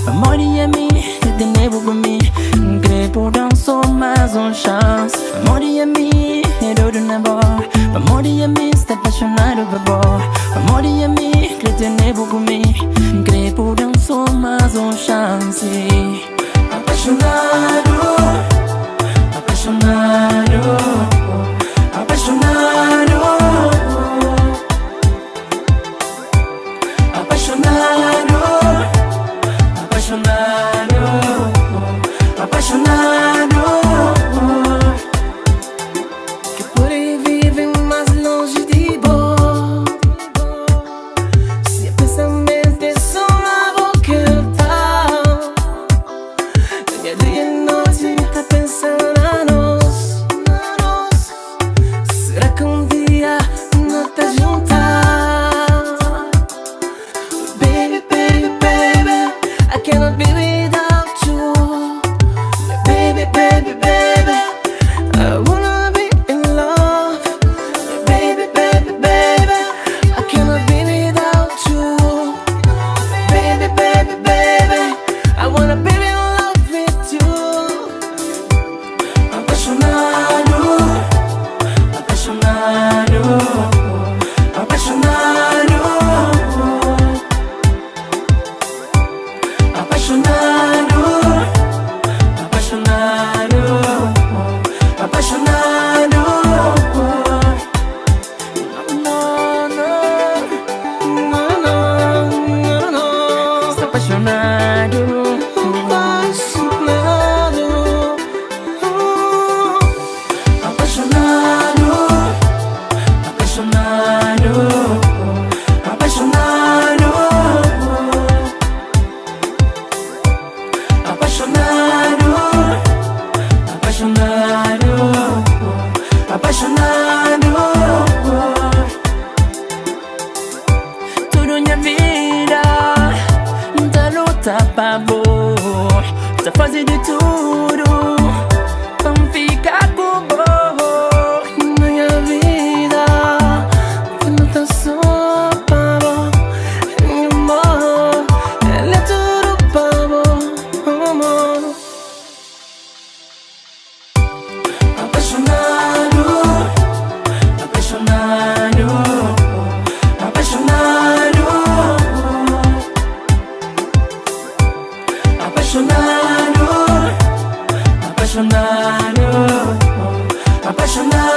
Amor e ami, de novo por mim. Creio não sou mais chance. Amor e ami, eu do nebo. Amor e ami, está apaixonado por vós. Amor e ami, creio de novo por mim. Creio não sou mais chance. Apaixonado, apaixonado, apaixonado, apaixonado, apaixonado, apaixonado. Que por aí vivem mais longe de vós. Se pensamento é só na boca tá. Dia e noite tá pensando a nós. Será que dia não tá juntas? Baby, baby, baby, I cannot be without you. Baby, baby, baby, I wanna be in love. Baby, baby, baby, I cannot be without you. Baby, baby, baby, I wanna be in love with you. Apaixonado, apaixonado, apaixonado, apaixonado, apaixonado, apaixonado. Não, não, não, não, não. Estou apaixonado, apaixonado, apaixonado, apaixonado, apaixonado, apaixonado, apaixonado, apaixonado. Tudo minha vida tá luta pra boa, tá fazendo de tudo pra ficar com boa. Minha vida não tá só pra boa. Meu amor, ela é tudo pra boa, amor. Apaixonado, apaixonado, apaixonado, apaixonado, apaixonado, apaixonado.